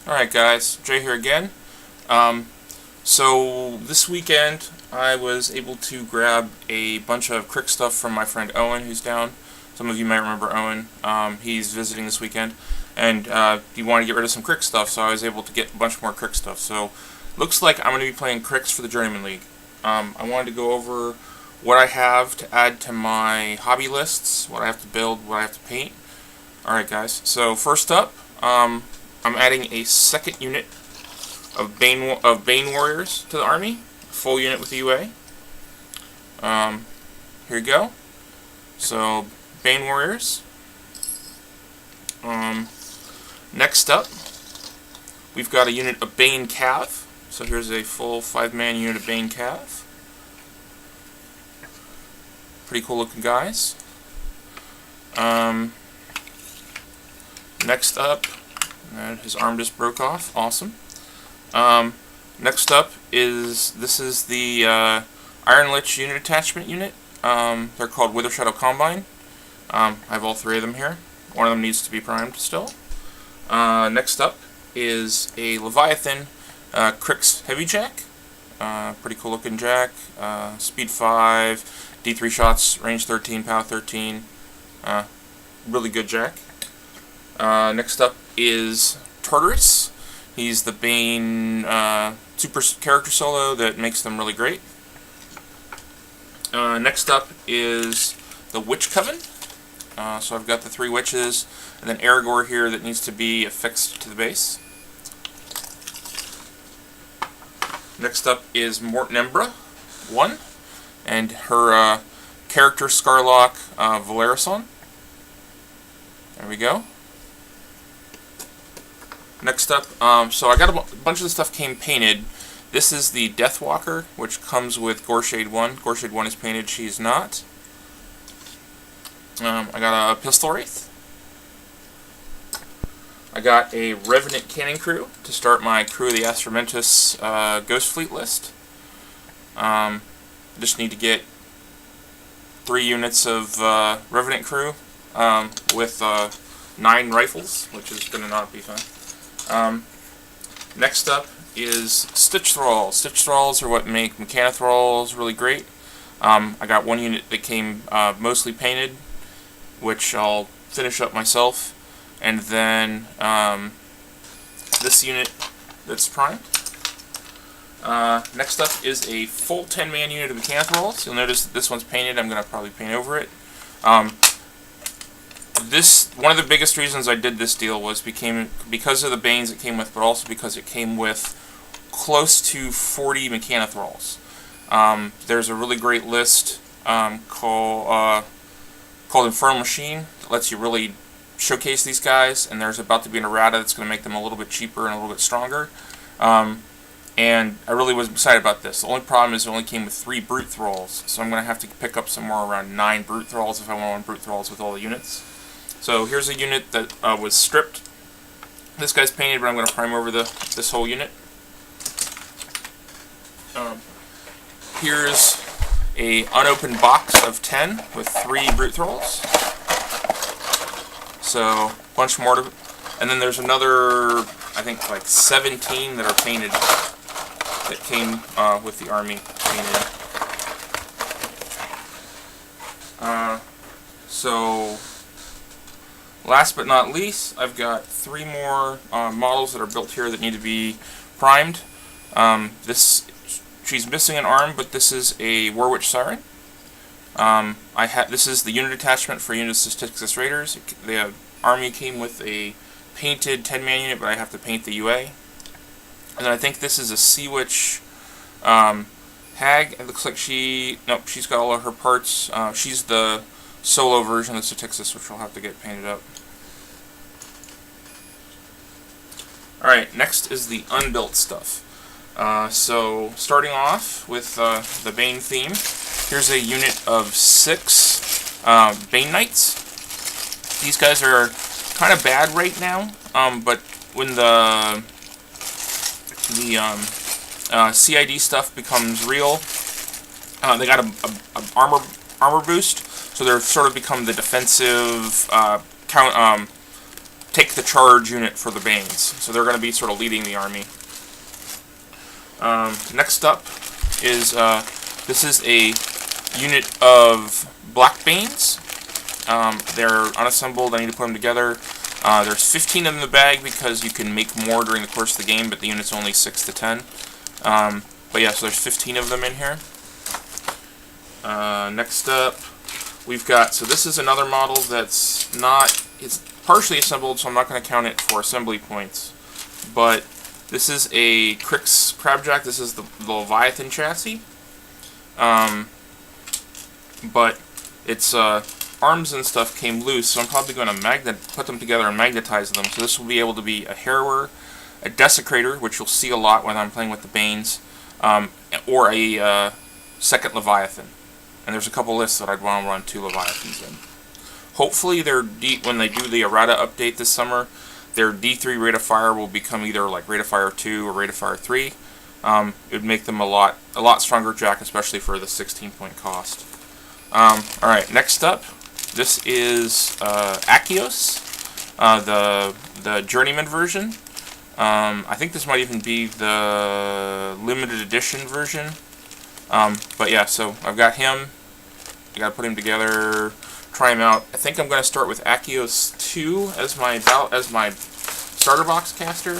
Alright guys, Jay here again. So this weekend I was able to grab a bunch of Cryx stuff from my friend Owen, who's down. Some of you might remember Owen. He's visiting this weekend, and he wanted to get rid of some Cryx stuff, so I was able to get a bunch more Cryx stuff. So looks like I'm going to be playing Cryx for the Journeyman League. I wanted to go over what I have to add to my hobby lists, what I have to build, what I have to paint. Alright guys, so first up, I'm adding a second unit of Bane Warriors to the army, full unit with UA. Here you go. So Bane Warriors. Next up, we've got a unit of Bane Cav. So here's a full 5-man unit of Bane Cav. Pretty cool looking guys. Next up, his arm just broke off. Awesome. Next up is the Iron Lich unit attachment unit. They're called Wither Shadow Combine. I have all three of them here. One of them needs to be primed still. Next up is a Leviathan Cryx Heavy Jack. Pretty cool looking jack. Speed 5, D3 shots, range 13, power 13. Really good jack. Next up is Tartarus. He's the Bane super character solo that makes them really great. Next up is the Witch Coven. So I've got the 3 witches, and then Aragorn here that needs to be affixed to the base. Next up is Mortnembra 1, and her character Scarlock Valerison. There we go. Next up, so I got a bunch of the stuff came painted. This is the Deathwalker, which comes with Goreshade 1. Goreshade 1 is painted, she is not. I got a Pistol Wraith. I got a Revenant Cannon Crew to start my Crew of the Astromentus Ghost Fleet list. Just need to get 3 units of Revenant Crew with 9 rifles, which is going to not be fun. Next up is Stitch Thralls. Stitch Thralls are what make Mechanothralls really great. I got 1 unit that came mostly painted, which I'll finish up myself, and then this unit that's primed. Next up is a full 10-man unit of Mechanothralls. You'll notice that this one's painted. I'm going to probably paint over it. One of the biggest reasons I did this deal was because of the Banes it came with, but also because it came with close to 40 Mechanothralls. There's a really great list called Infernal Machine that lets you really showcase these guys, and there's about to be an errata that's going to make them a little bit cheaper and a little bit stronger. And I really was excited about this. The only problem is it only came with 3 Brute Thralls, so I'm going to have to pick up some more around 9 Brute Thralls if I want Brute Thralls with all the units. So here's a unit that was stripped. This guy's painted, but I'm going to prime over this whole unit. Here's a unopened box of 10 with 3 Brute Thralls. So a bunch more and then there's another, I think like 17 that are painted that came with the army painted. So last but not least, I've got 3 more models that are built here that need to be primed. She's missing an arm, but this is a Warwitch Siren. This is the unit attachment for Unit of Cryx Raiders. The army came with a painted 10-man unit, but I have to paint the UA. And then I think this is a Sea Witch Hag. It looks like she's got all of her parts. She's the solo version of Cyrx, which will have to get painted up. Alright, next is the unbuilt stuff. So, starting off with the Bane theme, here's a unit of 6 Bane Knights. These guys are kind of bad right now, but when the CID stuff becomes real, they got a armor boost, so they're sort of become the defensive take the charge unit for the Banes. So they're going to be sort of leading the army. Next up is, this is a unit of Black Banes. They're unassembled. I need to put them together. There's 15 in the bag because you can make more during the course of the game, but the unit's only 6 to 10. But yeah, so there's 15 of them in here. Next up, we've got, so this is another model that's not, it's partially assembled, so I'm not going to count it for assembly points. But this is a Cryx Crabjack. This is the Leviathan chassis. But its arms and stuff came loose, so I'm probably going to put them together and magnetize them. So this will be able to be a Harrower, a Desecrator, which you'll see a lot when I'm playing with the Banes, or a second Leviathan. And there's a couple lists that I'd want to run 2 Leviathans in. Hopefully, when they do the errata update this summer, their D3 rate of fire will become either like rate of fire 2 or rate of fire 3. It would make them a lot stronger jack, especially for the 16-point cost. Alright, next up, this is Achios, the Journeyman version. I think this might even be the limited edition version. But yeah, so I've got him. I gotta put him together, try him out. I think I'm gonna start with Achios 2 as my starter box caster.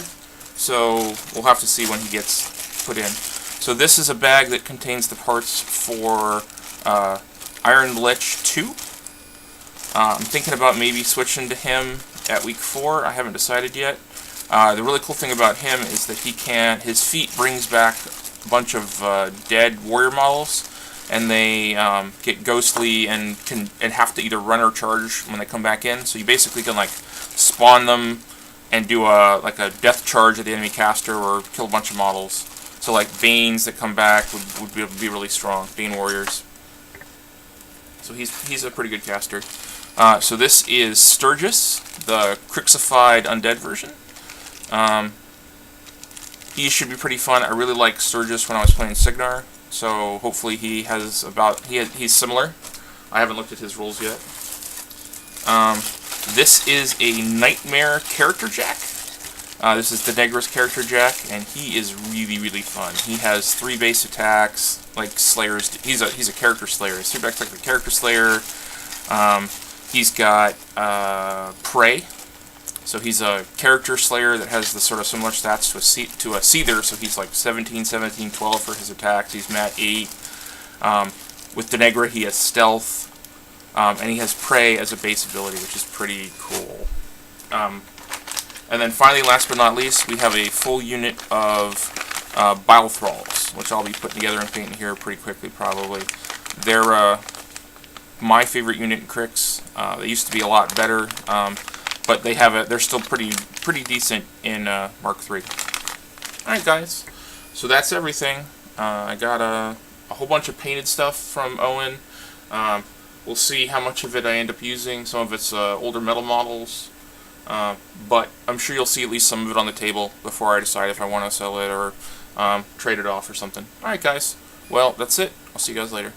So we'll have to see when he gets put in. So this is a bag that contains the parts for Iron Lich 2. I'm thinking about maybe switching to him at week 4. I haven't decided yet. The really cool thing about him is that his feat brings back a bunch of dead warrior models, and they get ghostly and have to either run or charge when they come back in. So you basically can like spawn them and do a death charge at the enemy caster or kill a bunch of models. So like Banes that come back would be really strong, Bane warriors. So he's a pretty good caster. So this is Sturgis, the Cryxified undead version. He should be pretty fun. I really liked Sturgis when I was playing Signar, so hopefully he's similar. I haven't looked at his rules yet. This is a Nightmare character jack. This is the Negra's character jack, and he is really fun. He has 3 base attacks, like Slayers. He's a character slayer. His 3 attacks like the character slayer. He's got Prey. So he's a character slayer that has the sort of similar stats to a Seether, so he's like 17, 17, 12 for his attacks. He's mat 8. With the Negra, he has Stealth, and he has Prey as a base ability, which is pretty cool. And then finally, last but not least, we have a full unit of Bile Thralls, which I'll be putting together and painting here pretty quickly, probably. They're my favorite unit in Cryx. They used to be a lot better. But they're still pretty decent in Mark III. Alright guys, so that's everything. I got a whole bunch of painted stuff from Owen. We'll see how much of it I end up using. Some of it's older metal models. But I'm sure you'll see at least some of it on the table before I decide if I want to sell it or trade it off or something. Alright guys, well that's it. I'll see you guys later.